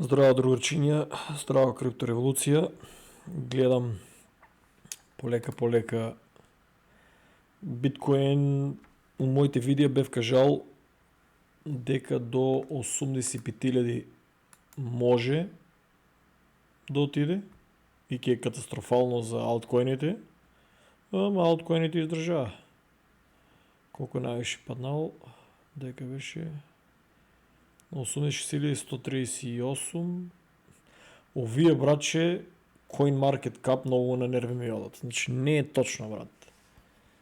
Здрава, другарчиня, здрава криптореволюция. Гледам полека биткоин. У моите видеа бев кажал дека до 85.000 може да отиде и ке е катастрофално за алткоините. Ама алткоините издржава. Колко най-више паднал? Дека беше 86.138. Овие, братче, CoinMarketCap много на нерви ми одат. Значи не е точно, брат.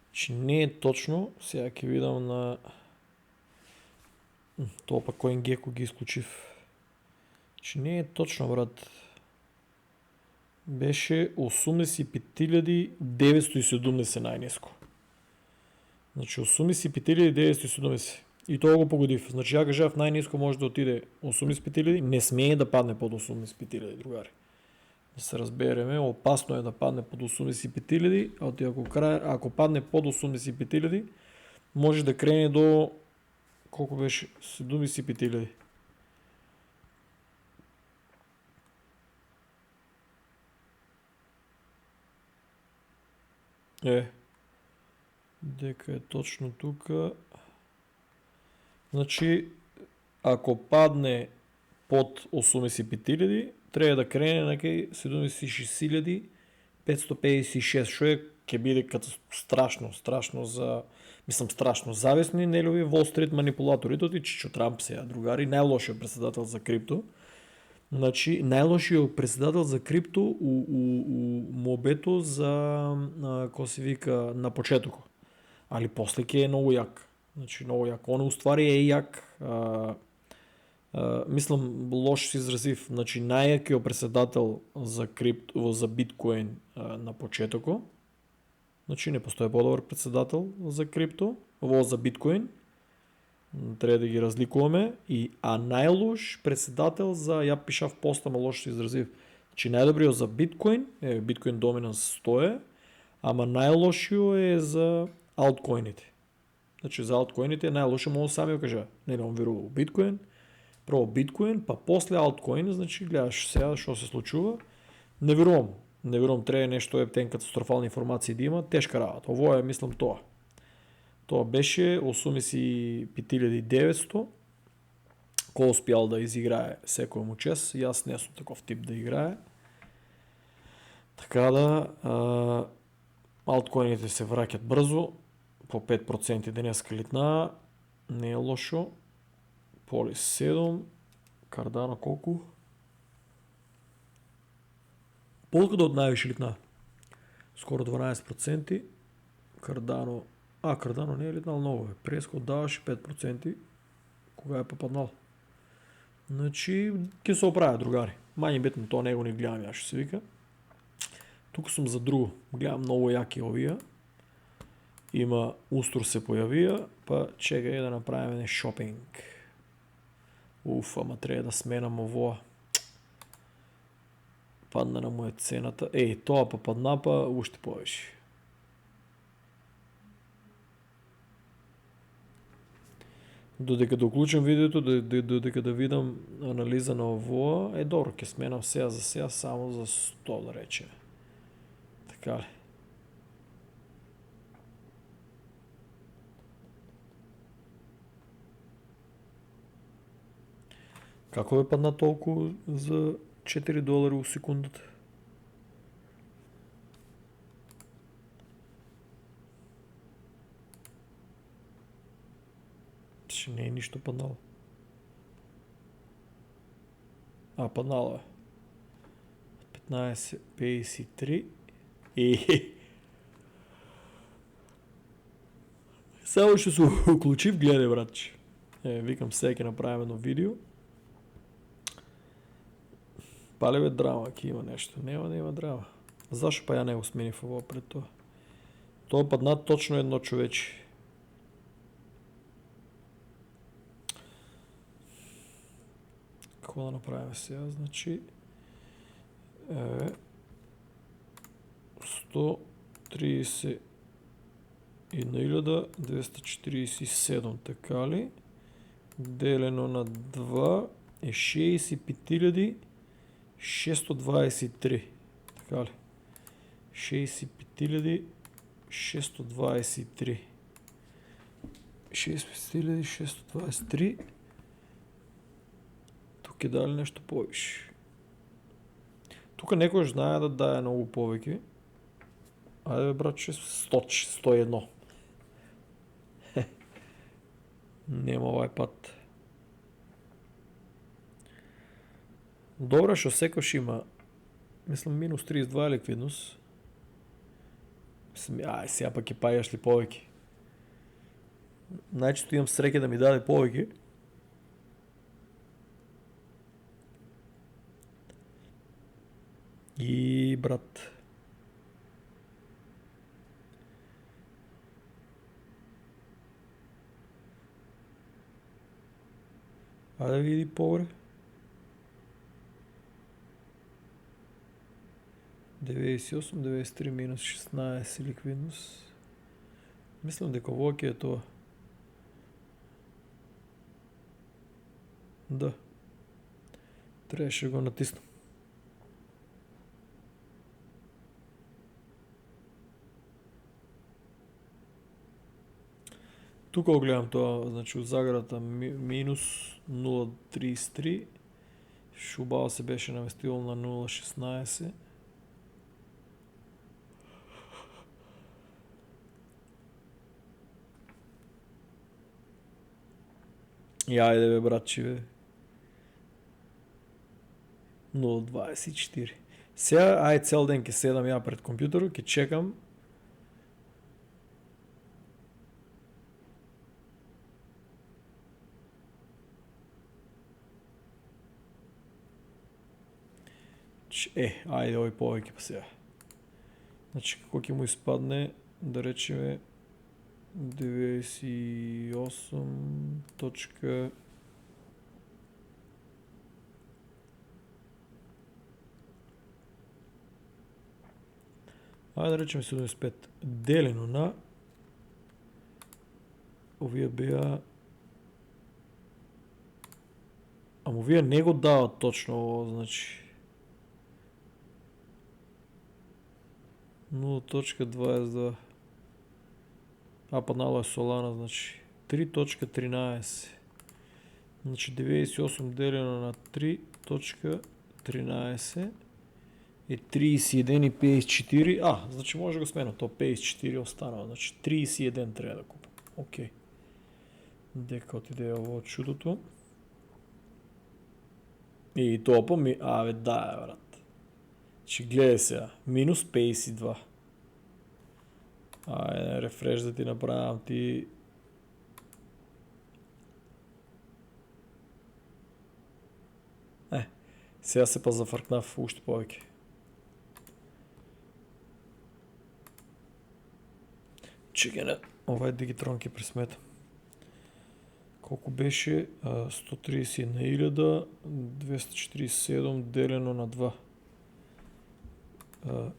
Значи не е точно. Сега ќе видам на... Това пак CoinGecko ги изключив. Значи не е точно, брат. Беше 85.970 най-ниско. Значи 85.970. И това го погодив. Значи я кажа, в най-ниско може да отиде 85.000. Не смее да падне под 85.000, другари. Да се разбереме, опасно е да падне под 85.000, ако падне под 85.000, може да крене до... Колко беше? 75.000. Дека е точно тук. Значи, ако падне под 85.000, трябва да крене на 76.556, што е ќе биде страшно за... Мислам страшно зависни нелюби Wall Street манипулаторите и Чичо Трамп сега, другари, најлошиот председател за крипто. Значи, најлошиот председател за крипто у мобето за, ко се вика, на почетоко. Али после ќе е многу јак. Значи, многу јак. Он уствари е јак. Мислам, лошо се изразив. Значи, најјакиот председател за крипто, за биткоин на почетоко. Значи, не постои подобар председател за крипто, за биткоин. Треба да ги разликуваме. А најлош председател за, ја пишав поста, ма лошо се изразив. Значи, најдобриот за биткоин, биткоин доминанс 100 ама најлошиот е за алткоините. Значи, за алткоините е најлошо, мога сами го кажа. Не он верува у биткоин, прво биткоин, па после алткоин, значи гледаш сега што се случува. Не верувам, треба нешто ептен катастрофални информации да има, тешка работа. Ово е, мислам, тоа. Тоа беше 85.900. Кој успял да изиграе секој му чест, јас не сум таков тип да играе. Така да, алткоините се враќат брзо, по 5% денеска литна, не е лошо. Полис 7, Cardano колку? Полката од највише литна. Скоро 12%. Cardano... Cardano не е литнал много, Преско даваше 5%. Кога е попаднал? Значи, ќе се оправя, другари. Мање битно, тоа него не гледам ја, што се вика. Тука сум за друго. Гледам много јаки овија. Има устор се појавија, па чекај да направиме шопинг. Ама треба да сменам овоа. Падна на моја цената. Тоа па падна, па уште повеќе. Додека да уклучам видеото, додека да видам анализа на овоа, добро, ќе сменам сега за сега само за 100, да речеме. Така ли? Како бе падна толку за $4 у секундата? Че не е ништо паднало. Паднало е. 15.53. Само ще се уклучив, гледай, братче. Викам сега ќе направим едно видео. Пале бе драма, ки има нешто. Нема драма. Зашо па ја не го сменив ово пред тоа? Тоа падна точно едно човече. Какво да направим сега? Значи 131.247, така ли? Делено на 2 е 65.623. Така ли? 65.623. 65.623. Тук е дали нещо повече. Тук некој знае да дае много повеќе. Ајде бе, братче, 101. Нема овај пат. Добре, што секојаш има, мислам, минус 32 ликвидност. Мислам, сега пак ќе паѓаш ли повеќе? Најчесто имам среќа да ми даде повеќе. И брат. Ајде види погре. 98, 93 минус 16 ликвидност. Мислам дека ово ќе е тоа. Да. Требаше го натиснам. Тука го гледам тоа, значи од заградата минус 0.33, шубао се беше наместило на 0.16. И ајде бе, братчи, бе. 0.24. Сега, ајде цел ден ке седам ја пред компјутерот, ке чекам. Ајде овој повеќе па сега. Значи, како ќе му испадне, да речеме, 98 точка... Ајде да речеме 75 делено на... Овие беа... Ама овие не го дават точно ово, значи... 0.22. Паднало е Solana, значи 3.13. Значи 98 делено на 3.13 е 31.54. Значи може да го смена, то 54 останало, значи 31 треба да купам. Окей. Дека отиде ово чудото. И тоа по ми... бе, да, брат. Значи гледай сега, минус 52. Ајде, рефреш да ти направам ти... Сега се па зафркнав уште повеќе. Чекай, овај Дигитрон ке пресметам. Колку беше? 131.000, 247 делено на 2.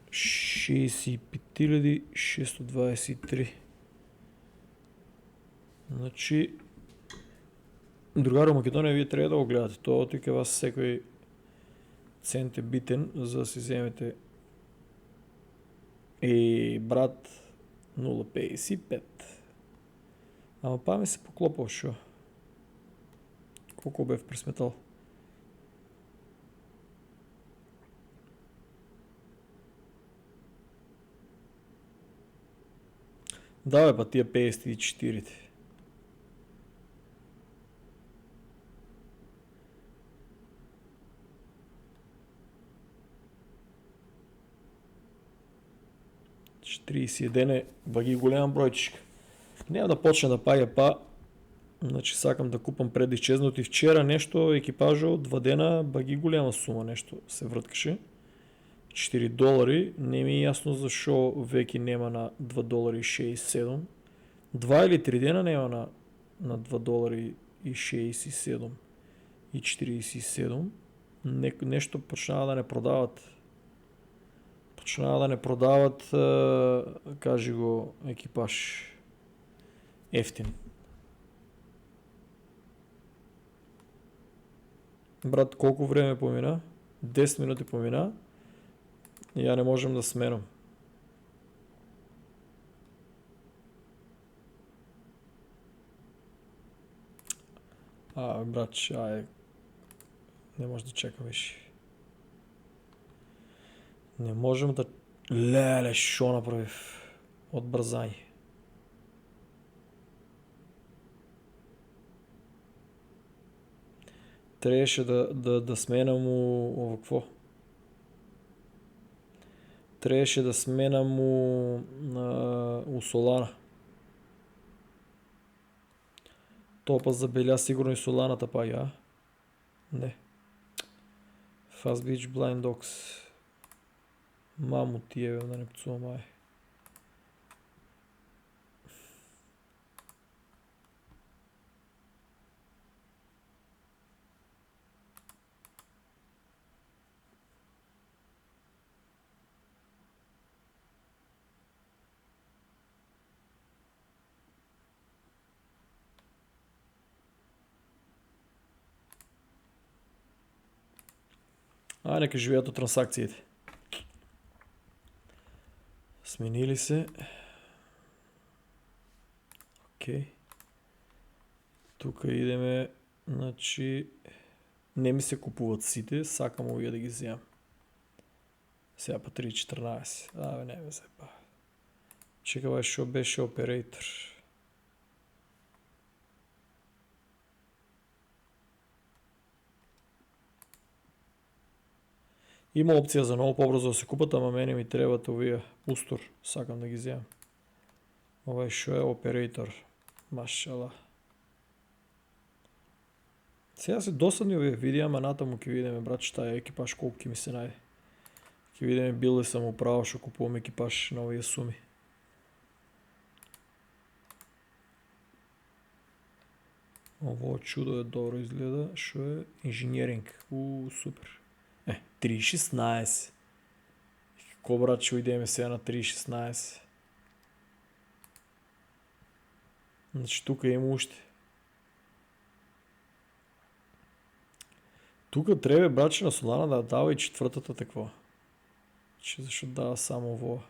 65.623. Значи, другаро Македонија, вие треба да го гледате. Тоа оти ке вас секој цент е битен за да си земете. Брат, 0.55. Ама па ми се поклопал шо. Колко бев пресметал? Да, бе, па тия 54-те. Че 31 е баги голям бројчик. Нема да почне да паѓа значи сакам да купам пред исчезнати вчера нешто екипажо 2 дена баги голема сума нешто се врткаше. $4, не ми е јасно зашо веќе нема на $2.67. 2 или 3 дена нема на $2.67 и 47. Нешто почнаа да не продават. Кажи го екипаж ефтин. Брат, колко време помина? 10 минути помина. И я не можем да сменам. Брат, не може да чека виж. Не можем да... Леле, шо направив? Отбързай. Трябваше да сменам у какво? Трябваше да сменам у Солана. Топа забеля сигурно и Соланата пая. Не. Fast Beach Blind Dogs. Мамо тие, да не пцувам май. Нека живеят от транзакциите. Сменили се. Окей. Тук идеме, значи, не ми се купуват сите, сакам овие да ги вземам. Сега по 3.14. Не ме зеба. Чекай, шо беше оперейтор. Има опция за много по-бързо да се купат, ама мене ми трябват овия устор. Сакам да ги вземам. Ова шо е оперейтор. Машала. Сега се досадни овие видеа, ама натаму ке видиме, брат, че тая екипаж колко ке ми се најде. Ке видиме бил ли съм управо, шо купувам екипаж на овие суми. Ово чудо е добро изгледа, шо е инженеринг. Супер. 3.16. Какво, брат, ще идеме сега на 3.16? Значи тук има още. Тук трябва, браче, на Солана да дава и четвъртата такова. Че защо дава само во.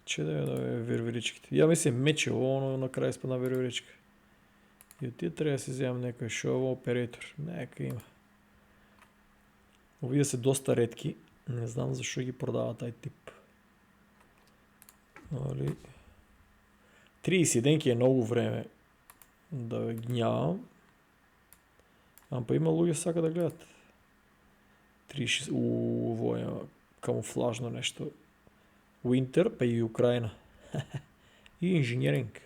Че да е верверичките. Я мисля мечево, но накрая изпадна верверичка. И от тия трябва да си вземам някой шоу оператор. Нека има. Овие са доста редки. Не знам защо ги продава taj тип. 30 денки е много време да гнявам. Па има луѓе сака да гледат. 36... Ово е камуфлажно нещо. Winter, па и Украина. И инженеринг.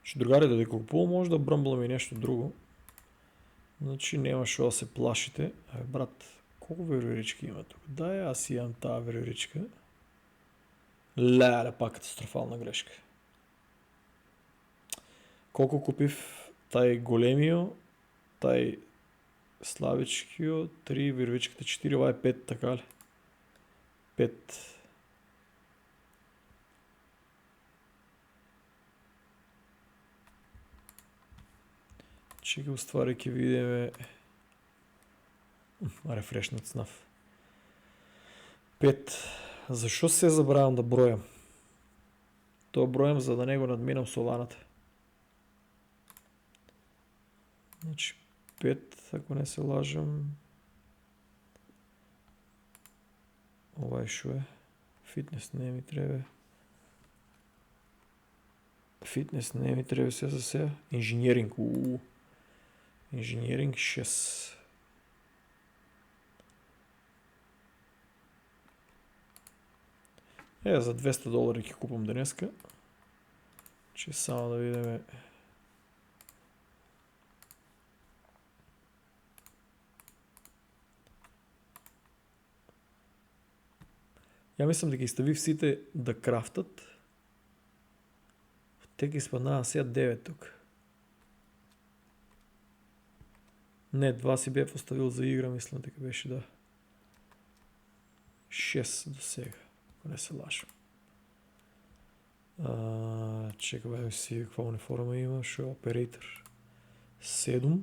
Ще другари да купувам, може да бръмблам и нещо друго. Значи няма шо да се плашите. Брат, колко вероятички има тук? Аз имам тази вероятичка. Леле, пак катастрофална грешка. Колко купив тай големио, тай слабичкио, 3, вероятичката 4, това е 5, така ли? 5. Чекай, ствари ке видиме рефрешнат снав. 5. Защо се забравям да броям? То броям, за да не го надминам Соланата. Значи 5, ако не се лажам. Ова шо е? Фитнес не ми трябва. Фитнес не ми трябва сега за сега. Инженеринг. Инженеринг 6. За $200 ги купам днеска. Че само да видим. Я мислям да ги стави сите да крафтат. Те ги спаднава сега 9 тук. Не, 2 си бях оставил за игра, мислям дека беше да. 6 до сега. ако не се лажам. Чекай, бе си каква униформа има, шо е оператор. 7.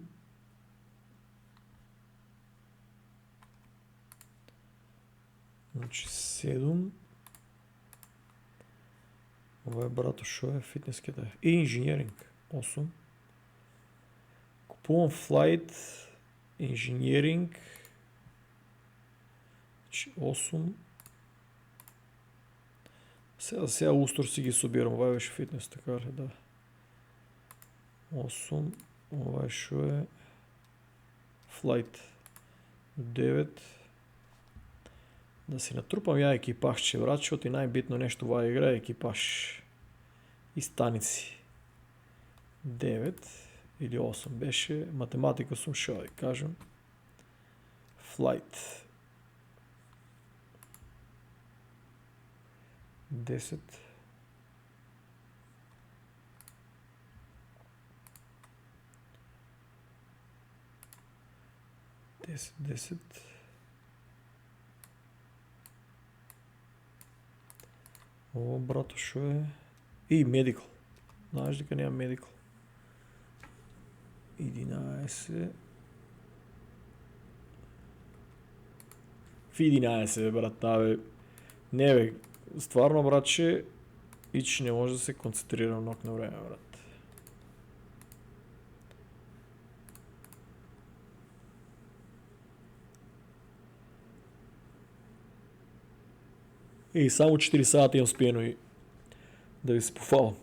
Значи 7. Това е брато, шо е фитнес къде? И инженеринг. 8. Купувам флайт, инженеринг. 8. Сега устор си ги собирам. Това беше фитнес, така ли? Да. 8. Това шо е флайт. 9. Да си натрупам я екипаж, че брат, защото и най-битно нещо това игра е екипаж. И станици. 9 или 8 беше. Математика съм шо да кажем. Flight. 10. 10. О, брато, шо е? И medical. Знаеш дека няма medical. 11. В 11, брат, бе. Не, бе. Стварно, братче, ич не може да се концентрира много на време, брат. И само 4 сата имам спиено и да ви се пофалам.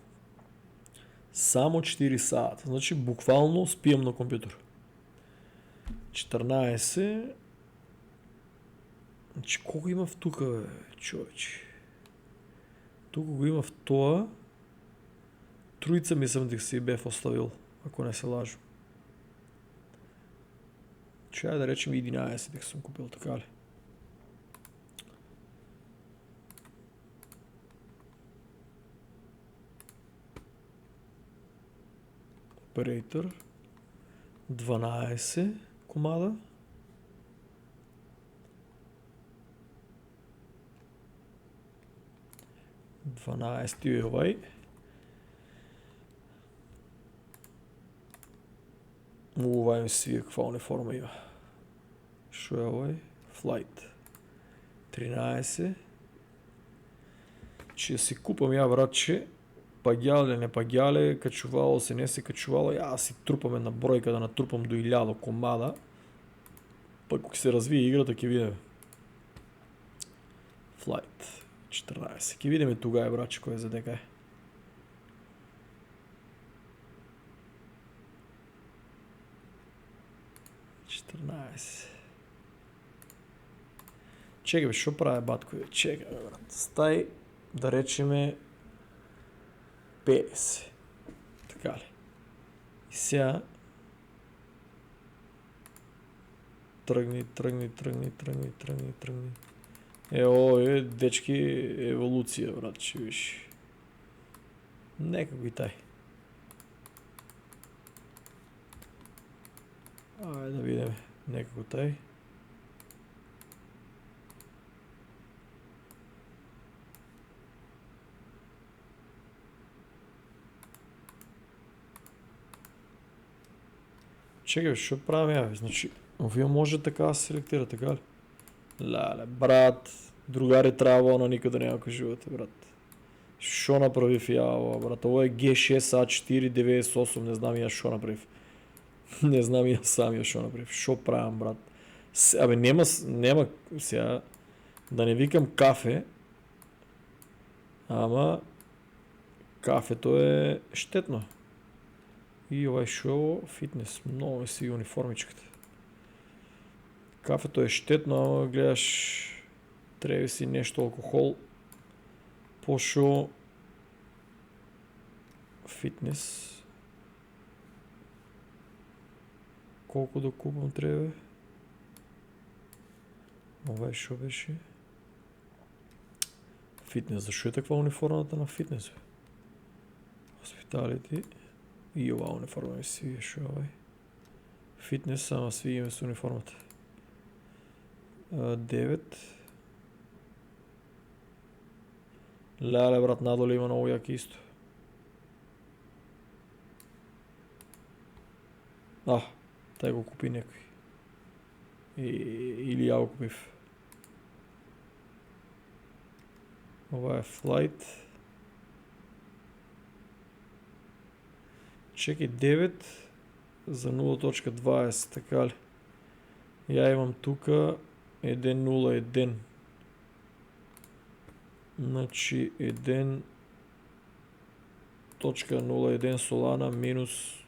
Само 4 сата. Значи буквално спием на компютър. 14. Значи колко има в тука, бе, човече? Тук го има в това. Троица мислям дека си бев оставил, ако не се лажу. Че да речем 11 дека съм купил, така ли? Оператор. 12 комада. Дванайсти е овај. Овај ми свие каква униформа има. Шо е овај? Flight. 13. Че си купам ја, братче, пагяле, не пагяле, качувало се, не се качувало, ја си трупаме на бројка да натрупам до 1000 комада. Пак ако се развие играта, ќе видиме. Flight. 14. Ќе видиме тога, братче, кој е за дека е. Чекай, бе, шо прави батко? Чекай, бе, брат. Стай, да речеме 50. Така ли? И сега тръгни. Ео, дечки, еволюция, брат, че виж. Нека го и тай. Айде да видим. Нека го тай. Чекай, шо правим ја? Значи, овие може така да се селектира, така ли? Леле, брат, другари трябва на никъде няма кажувате, брат. Шо направив ја ова, брат? Ovo е G6A498, не знам ја шо направив. Не знам ја сам ја шо направив. Шо правам, брат? Абе, нема сега, да не викам кафе, ама кафето е щетно. И овај шо фитнес, много ми си униформичката. Кафето е щетно, ама гледаш, треба си нещо алкохол, пошо фитнес. Колко да купам треба? Овај шо беше? Фитнес, зашо е таква униформата на фитнес, бе? Хоспиталити. И ова униформа ми свие, шо овај? Фитнес, ама свиеме с униформата. 9. Леле, брат, надоле има много яки исто. Тај го купи некој. Или ја го купив. Ова е Flight. Чекай, 9 за 0.20, така ли? Ја имам тука 1.01. Значи 1.01 Solana минус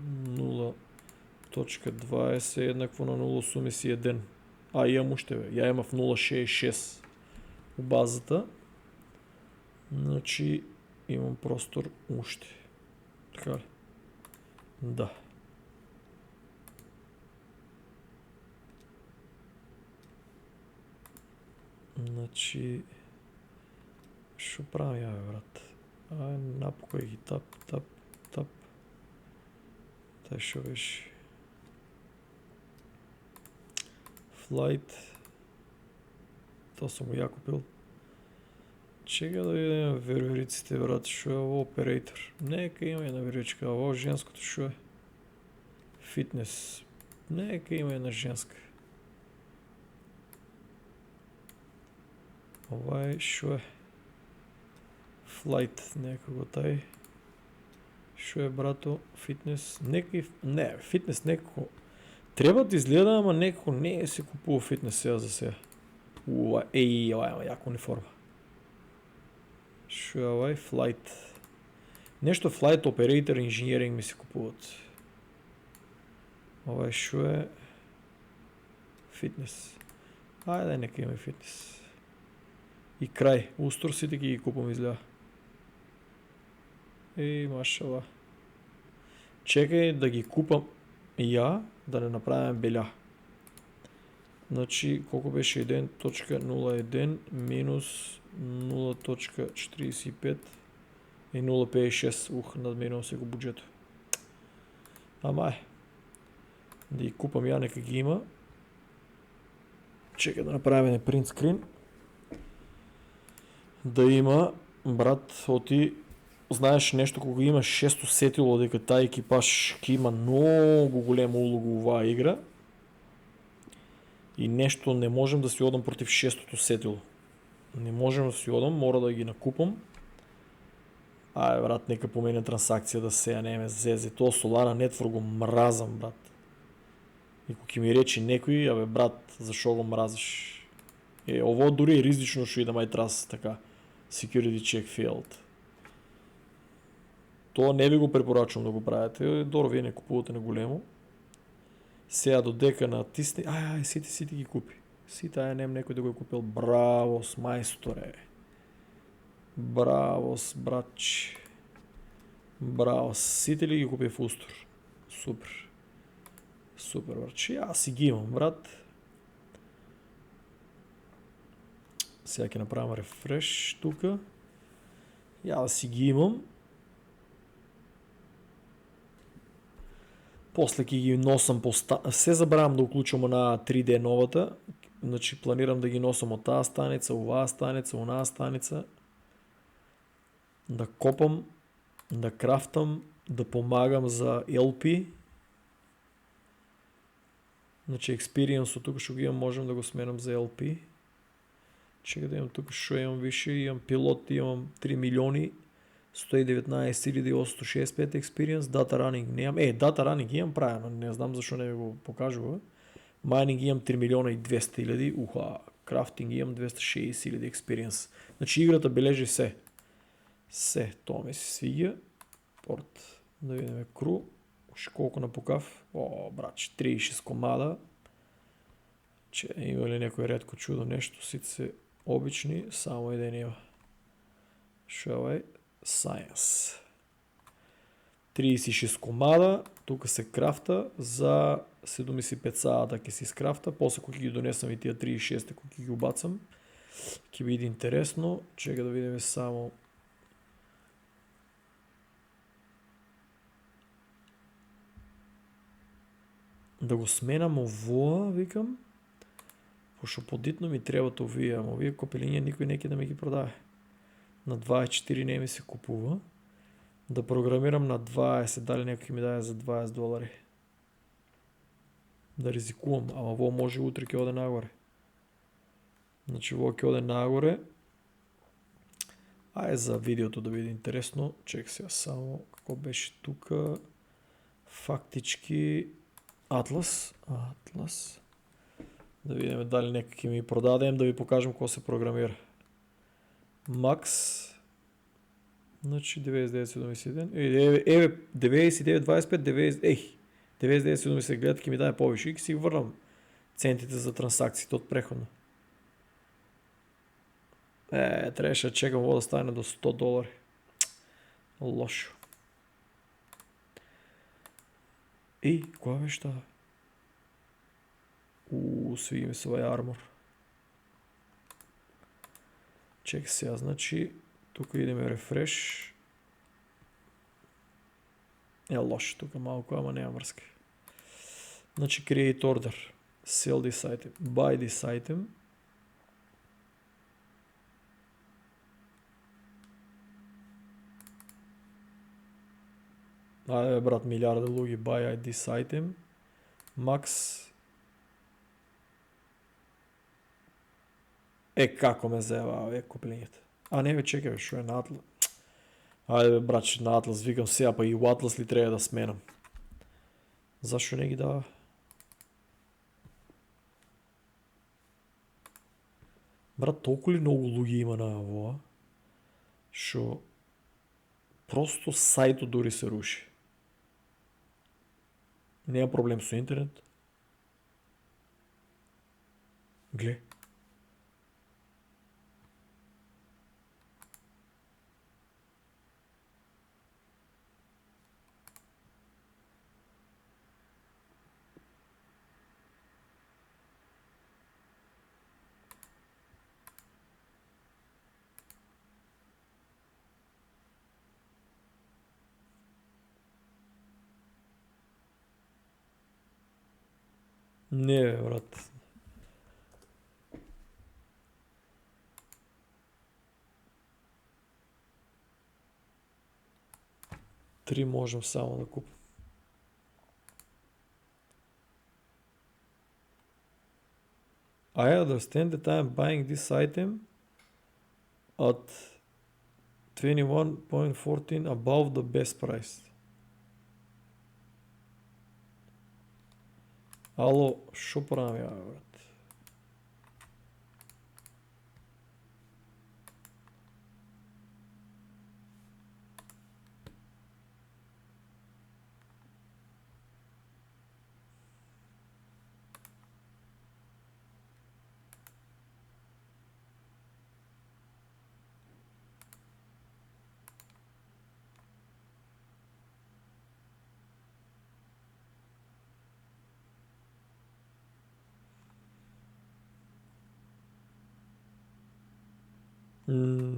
0.20 еднакво на 0 суми си 1. Имам уште, бе. Ја имав 0.66 у базата. Значи имам простор уште. Така ли? Да. Значи шо правам ја, бе, брат? Напукај ги, тап. Тај шо беше? Flight. Тоа сум го ја купил. Чека да видим вервериците, брат, шо е ово оператор. Нека има една вервичка, ово женското шо е? Фитнес. Нека има една женска. Ова е шо е? Flight, нека го тај. Шо е, брато? Фитнес. Не, фитнес некако. Треба да изгледа, ама некако не се купува фитнес сега за сега. Ова има јака униформа. Шо е овај? Flight. Нешто Flight Operator Engineering ми се купуват. Овај шо е? Фитнес. Нека има и фитнес. И крај. Устор сите ги купам изгледа. Машала. Чекај да ги купам ја, да не направим белја. Значи, колко беше 1.01 минус 0.45 и 0.56. Надминувам се го буџето. Да ги купам ја, нека ги има. Чекай да направим принт скрин. Да има, брат, знаеш нешто, кога имаш шесто сетило дека тај екипаж ќе има многу голема улога во оваа игра и нешто не можем да си одам против шестото сетило. Не можем да си одам, мора да ги накупам. Брат, нека помене трансакција да се не ме зезе. Тоа Solana Network го мразам, брат. И кога ќе ми речи некој, брат, зашо го мразиш? Ово дури е ризично што и да мај трас така. Security check failed. Тоа не би го препорачувам да го правите. Добро, вие не купувате на големо. Сега додека натисне... Сите ги купи. Сите, нем некој да го е купил. Бравос, мајсторе. Бравос, братче. Бравос. Сите ли ги купи в устор? Супер. Супер, братче. Јас си ги имам, брат. Сега ќе направим рефреш тука. Ја си ги имам. После ќе ги носам се забравам да уклучам на 3D новата. Значи планирам да ги носам од таа станица, оваа станица, онаа станица. Да копам, да крафтам, да помагам за LP. Значи експириенсот тука што ги имам, можем да го сменам за LP. Чека да имам тука што имам више, имам пилот, имам 3 милиони 119.865 experience, data running немам. Data running имам правено, не знам зашо не ми го покажува. Mining имам 3 милиона и 200 хиляди, крафтинг имам 260 хиляди experience. Значи играта бележи се. Тоа ми се свиѓа. Порт, да видиме кру. Колко напукав? Брач, 36 комада. Има ли некој ретко чудо нешто, сите се обични, само еден има. Шо е овај? Science. 36 комада, тука се крафта за 75 саата ќе се скрафта, после кога ги донесам и тие 36 кога ги убацам, ќе биде интересно. Чека да видиме само да го сменам овоа, викам, пошто подитно ми требат овие, ама овие копелиња никој не ќе да ми ги продаде. На 24 не ми се купува. Да програмирам на 20, дали някой ми даде за $20. Да ризикувам, ама во може утре ќе оде нагоре. Значи во ќе оде нагоре. Ајде за видеото да биде интересно. Чек сега само како беше тука. Фактички Атлас. Да видим дали некак ќе ми продадем, да ви покажем како се програмира. Макс. Значи 99.71. Еве 99.25, 99.70 гледат ќе ми даде повише и ќе си врнам центите за трансакциите од преходно. Требаше да чекам ovo да стане до $100. Лошо. Која беше таа? Свиги ми се овај армор. Чек сега, значи тука идеме рефреш. Лошо тука малко, ама нема врска. Значи create order. Sell this item. Buy this item. Ајде брат, милиарда луѓе buy this item. Max. Како ме зева куплењето. Не бе, чекай, шо е на Атлас? Ајде бе, брат, на Атлас викам сега, па и у Атлас ли треба да сменам? Зашо не ги дава? Брат, толку ли многу луѓе има на овоа? Шо просто сајтот дури се руши. Нема проблем со интернет. Гле. Не бе, брат. Три можем само да купим. I understand that I am buying this item at 21.14 above the best price. Ало, шо правам ја, брат?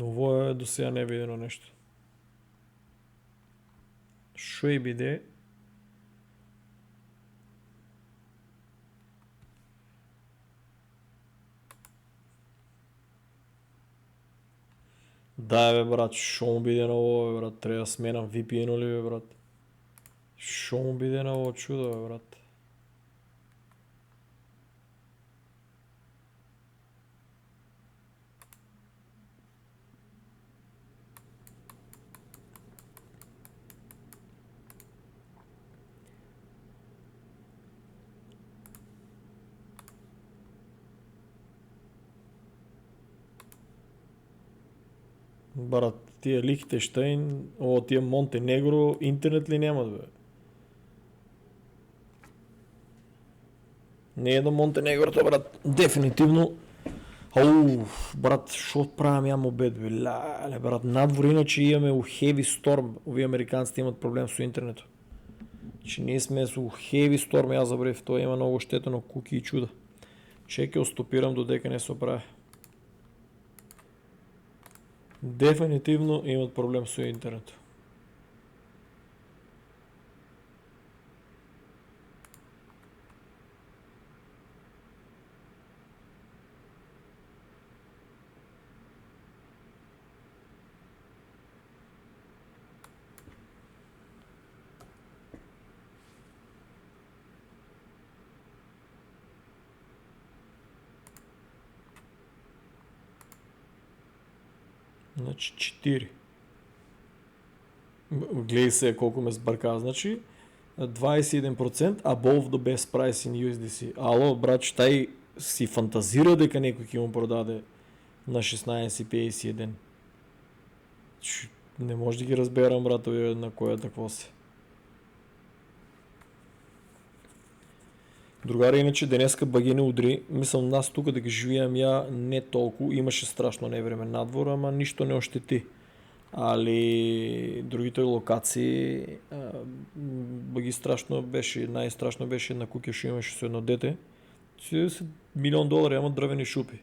Ово е до сега не видено нешто. Шо и биде? Да бе брат, шо му биде на ово бе брат, треба да сменам VPN-о ли бе брат? Шо му биде на ово чудо бе брат? Брат, тие Лихтенштейн, тие Монтенегро, интернет ли немат бе? Не е до Монтенегрото, брат, дефинитивно. Брат, шо правам ја мобед бе? Леле, брат, надвор иначе имаме у heavy storm. Овие американците имат проблем со интернетот. Значи ние сме у heavy storm, јас забрев, тоа има многу штетено куки и чуда. Чекай, остопирам додека не се оправи. Дефинитивно имат проблем со интернет. Значи 4. Гледай се колко ме сбърка. Значи 21% above the best price in USDC. Ало, брат, тай си фантазира дека некој ќе му продаде на 16.51. Не може да ги разберам, братове, на која такво се. Другари, иначе денеска багине удри. Мислам, нас тука да ги живеем ја не толку. Имаше страшно невреме надвор, ама ништо не ощети. Али другите локации баги страшно беше, најстрашно беше една куќа што имаше со едно дете. $1 милион, ама дрвени шупи.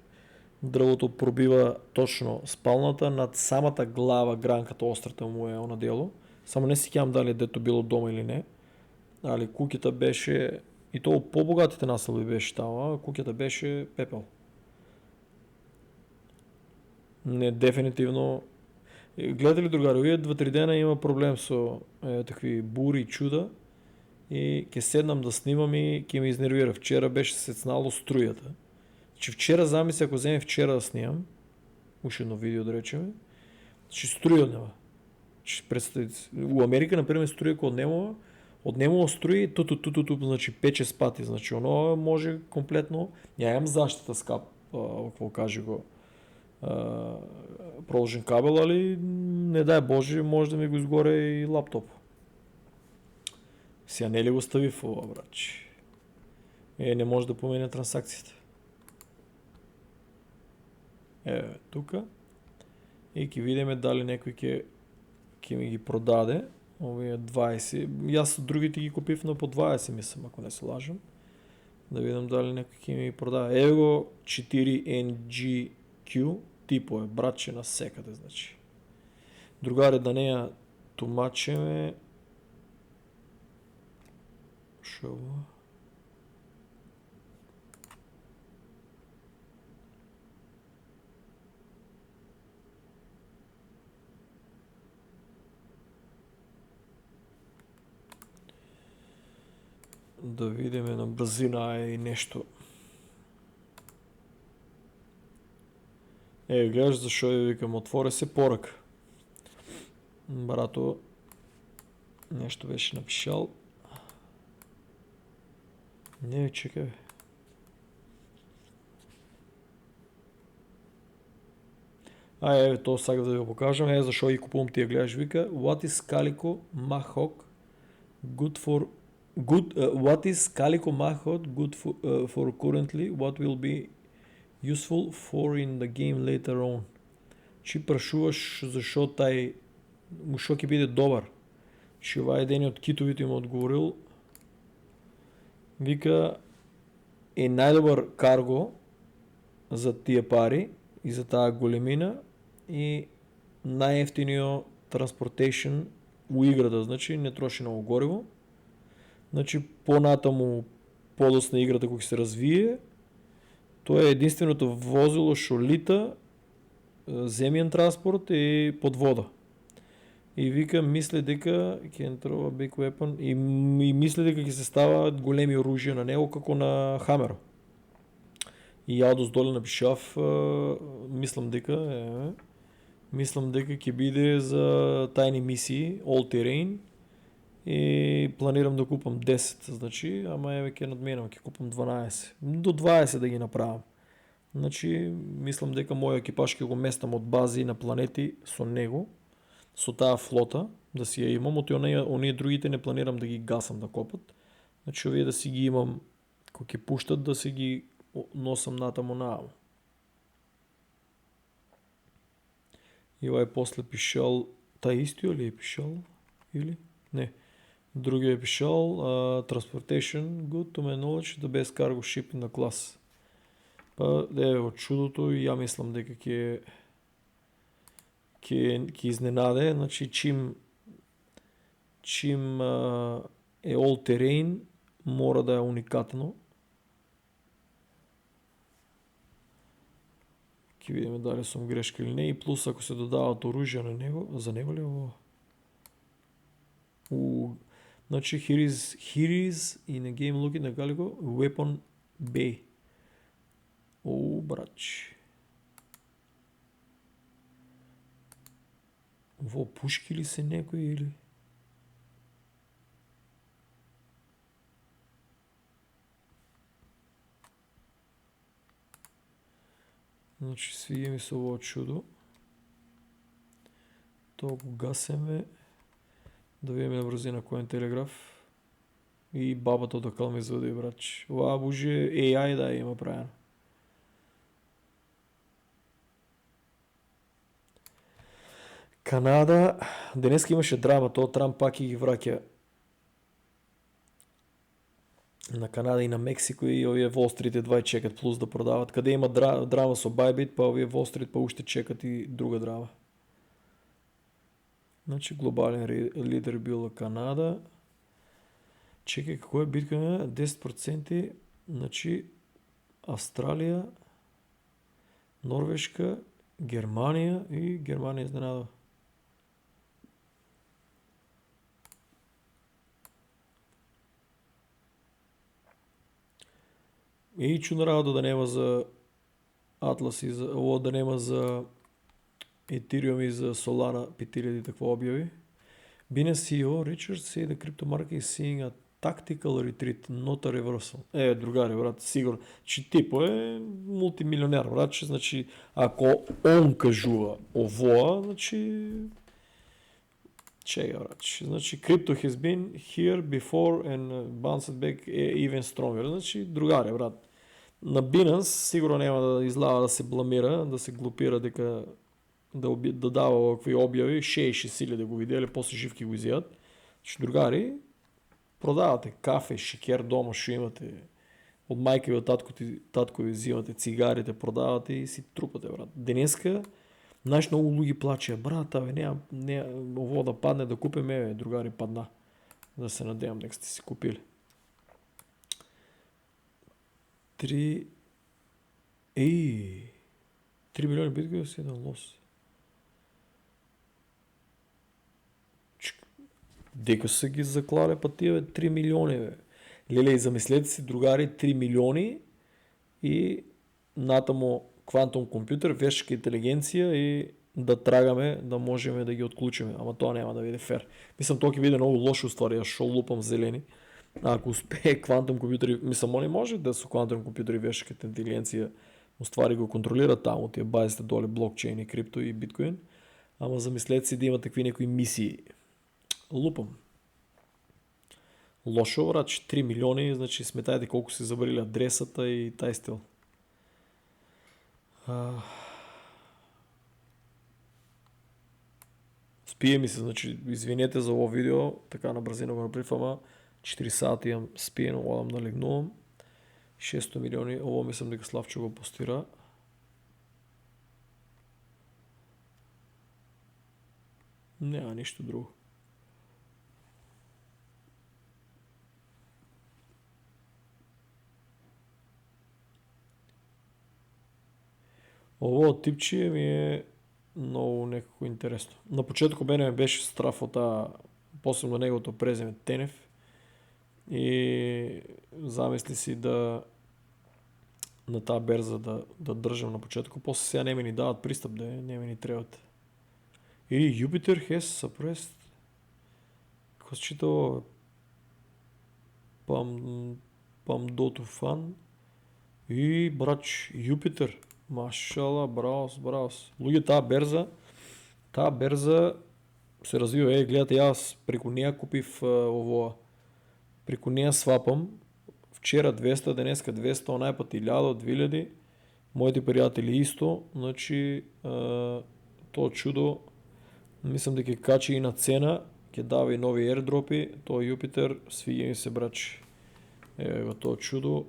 Дрвото пробива точно спалната над самата глава, гранката острата му е она дело. Само не си сеќавам дали дето било дома или не. Али куќата беше, и тоа побогатите населби беше тама, куќата беше пепел. Не, дефинитивно. Гледате ли, другари, овие 2-3 дена има проблем со такви бури и чуда и ќе седнам да снимам и ќе ме изнервира. Вчера беше сецнало струјата. Значи вчера замисли, ако земе вчера да снимам, уште едно видео да речеме, значи струја однема. У Америка, например, струја кој однемува струи ту, значи 5-6 пати. Значи оно може комплетно, ја имам заштита скап, какво каже го, проложен кабел, али не дай Боже, може да ми го изгоре и лаптоп. Сега не ли го стави в ова, брачи? Не може да помене трансакцијата. Еве, тука. И ќе видиме дали некој ќе ми ги продаде. Овие 20. Јас другите ги купив на по 20, мислам, ако не се лажам. Да видам дали некој ќе ми продаде. Еве го 4NGQ. Типо е, братче, на секаде, значи. Другаре, да не ја тумачеме. Шо ово? Да видиме на брзина и нешто. Гледаш зашо ја викам, отвори се порака. Брато, нешто беше напишал. Не, чекай. Еве, тоа сакав да ви го покажам. Зашо ги купувам тие, гледаш, вика, what is Calico Mahawk good for what is Calico Mahawk good for currently, what will be useful for in the game later on. Чи прашуваш зашо тај шо ќе биде добар. Чи ова еден од китовите им одговорил. Вика, е најдобар карго за тие пари и за таа големина и најефтиниот transportation у играта, значи не троши многу гориво. Значи понатаму подосна играта кој се развие, тоа е единственото возило што лита, земјен транспорт и под вода. И вика, мисли дека can throw a big weapon и мисли дека ќе се ставаат големи оружја на него како на Хамер. И ја одоздоле напишав, мислам дека ќе биде за тајни мисии, all terrain, и планирам да купам 10, значи, ама еве ќе надменам, ќе купам 12. До 20 да ги направам. Значи, мислам дека мојот екипаж ќе го местам од бази на планети со него, со таа флота, да си ја имам, оние другите не планирам да ги гасам да копат. Значи, овие да си ги имам, кога ќе пуштат, да си ги носам натаму нааму. И овај после пишал, тај истиот ли е пишал? Или? Не. Другиот е пишал, transportation good to my knowledge, the best cargo ship in the class. Па, еве во чудото, и ја мислам дека ќе изненаде, значи чим е all terrain, мора да е уникатно. Ќе видиме дали сум грешка или не, и плюс ако се додават оружја на него, за него ли ово? Значи here is in a game looking at Calico weapon bay. Брач. Во пушки ли се некои или? Значи свиѓа ми се ово чудо. То го гасеме. Да видиме на брзина кој телеграф. И бабата од акал ме извади, брач. Ова боже AI да има правено. Канада, денеска имаше драма, тоа Трамп пак и ги враќа на Канада и на Мексико и овие Wall Street едва чекат плюс да продават. Каде има драма со Bybit, па овие Wall Street па уште чекат и друга драма. Значи глобален лидер била Канада. Чекай, како е биткоин? 10%, значи Австралија, Норвешка, Германија и Германија изненадава. И чудна работа да нема за Атлас и за ово да нема за Ethereum и за Solana 5000 такво објави. Binance CEO Richard said the crypto market is seeing a tactical retreat, not a reversal. Другари, брат, сигурно. Че типо е мултимилионер, брат, че значи ако он кажува овоа, значи чега, брат, значи crypto has been here before and bounced back even stronger. Значи другари, брат. На Binance сигурно нема да излава да се бламира, да се глупира дека да дава овакви објави, 6.000 да го виделе, после живки го изјадат. Значи другари, продавате кафе, шекер дома, што имате. Од мајка и од татко ви взимате цигарите, продавате и си трупате, брат. Денеска, знаеш, многу луѓе плачеа, брат, не, ово да падне да купиме, другари падна. Да се надевам дека сте си купили. 3 милиони биткоин си еден лос. Дека се ги заклале па тие 3 милиони, бе. Леле, и замислете си, другари, 3 милиони и натамо квантум компјутер, вештачка интелигенција и да трагаме, да можеме да ги отклучиме. Ама тоа нема да биде фер. Мислам, тоа ќе биде многу лошо ствари, ја шо лупам зелени. А ако успее квантум компјутери, мислам, они може да со квантум компјутери и вештачката интелигенција уствари го контролира таму тие базите доле блокчейн и крипто и биткоин. Ама замислете си да има такви некои мисии. Лупам. Лошо, брат, 3 милиони, значи сметајте колку се забрали адресата и тај стил. Спие ми се, значи, извинете за ово видео, така на брзина го направив, ама 4 сати имам спиено, одам да легнувам. 600 милиони, ово мислам дека Славчо го постира. Нема ништо друго. Ово типче ми е многу некако интересно. На почетоку мене беше страф од таа, посебно неговото презиме Тенев. И замисли си да на таа берза да држам на почетоку, после сега не ми ни дават пристап, не ми ни требат. И Jupiter has suppressed. Како се чита ово? Pam.to fan. И брач, Jupiter. Машала, браус. Луѓе, таа берза се развива. Гледате, јас преку неја купив ово. Преку неја свапам. Вчера 200, денеска 200, онај пат 1000, 2000. Моите пријатели исто. Значи, тоа чудо, мислам дека качи и на цена, ќе дава и нови airdropи. Тоа Jupiter, свиѓа ми се, брач. Ево тоа чудо.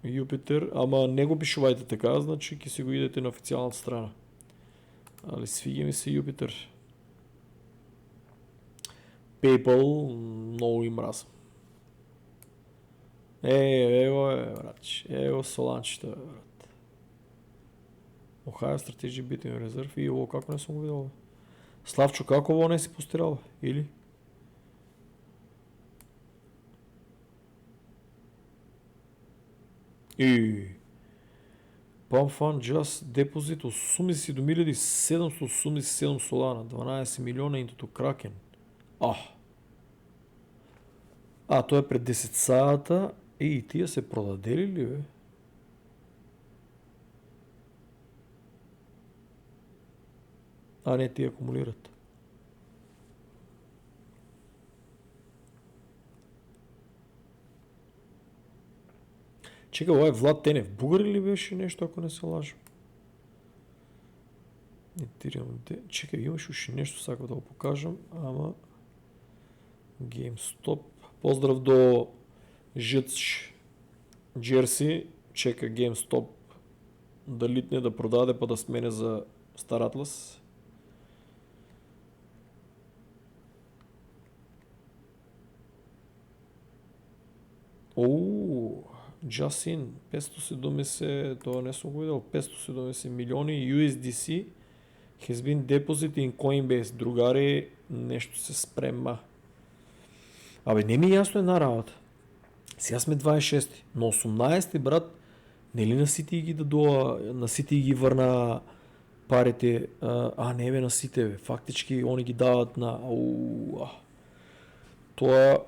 Jupiter, ама не го пишувајте така, значи ќе си го идете на официјалната страна. Али свиѓа ми се Jupiter. PayPal, многу им мразам. Ево брач, ево соланчето, брат. Ohio Strategic Bitcoin Reserve и ово како не сум го видел. Славчо, како ово не си постирал, или? Pump Fund Just Deposit 87,787 солана, 12 милиона into Kraken. Той е пред 10 сата и тия се продадели ли, бе? Не, тия акумулират. Чекай, това е Влад Тенев. Бугари ли беше нещо, ако не се лажа? Чекай, имаш още нещо, сега да го покажем, ама... GameStop. Поздрав до Жъч Джерси. Чека GameStop да литне, да продаде, па да смене за Star Atlas. Just 570, това не съм го видел, 570 милиони USDC has been deposited in Coinbase. Другари, нещо се спрема. Не ми е ясно една работа. Сега сме 26, на 18, брат, не ли насити ги насити ги върна парите, не бе, насите, бе, фактически они ги дават на... Това...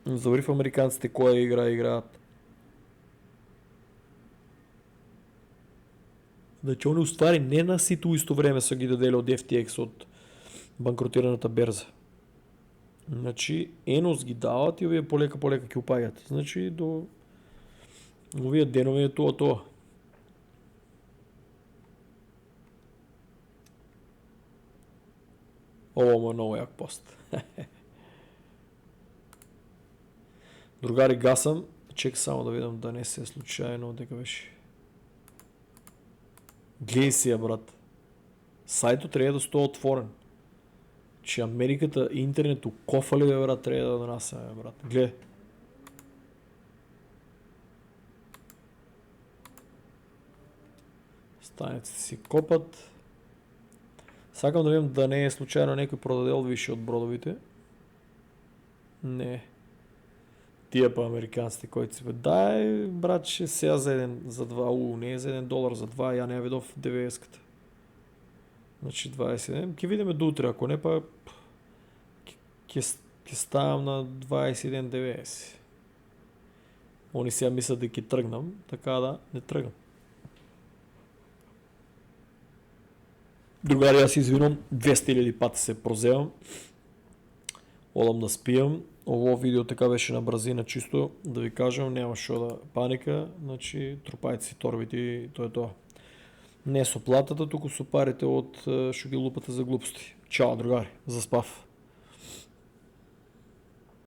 Забри в американците кой играят. Значи они устvari не на сито исто време са ги дадели от FTX, от банкротираната берза. Значи енос ги дават и овие полека ги упагат. Значи до овие денове е това. Ovo е много як пост. Другари, гасам. Чек само да видам да не се е случайно дека беше. Гледай си я, брат. Сайтът трябва да стои отворен. Че Америката, интернету, кофа ли, бе, брат, трябва да донася, бе, брат. Гледай. Станиците си копат. Сакам да видим да не е случайно някой продадел више от бродовите. Не. Тия па американците, които си бе, дай, брат, ще сега за 2, не е за $1, за 2, я не я видов в DVS-ката. Значи 27, ке видиме до утре, ако не па ке ставам на 21 DVS. Они сега мислят да ки тръгнам, така да не тръгнам. Другари, аз извинам, 200 000 пъти се прозевам. Одам да спиям. Ово видео така беше на бразина чисто, да ви кажем, няма шо да паника, значи трупайте си торбите и то е това. Не с оплатата, тук с опарите от шо ги лупата за глупости. Чао, другари, заспав.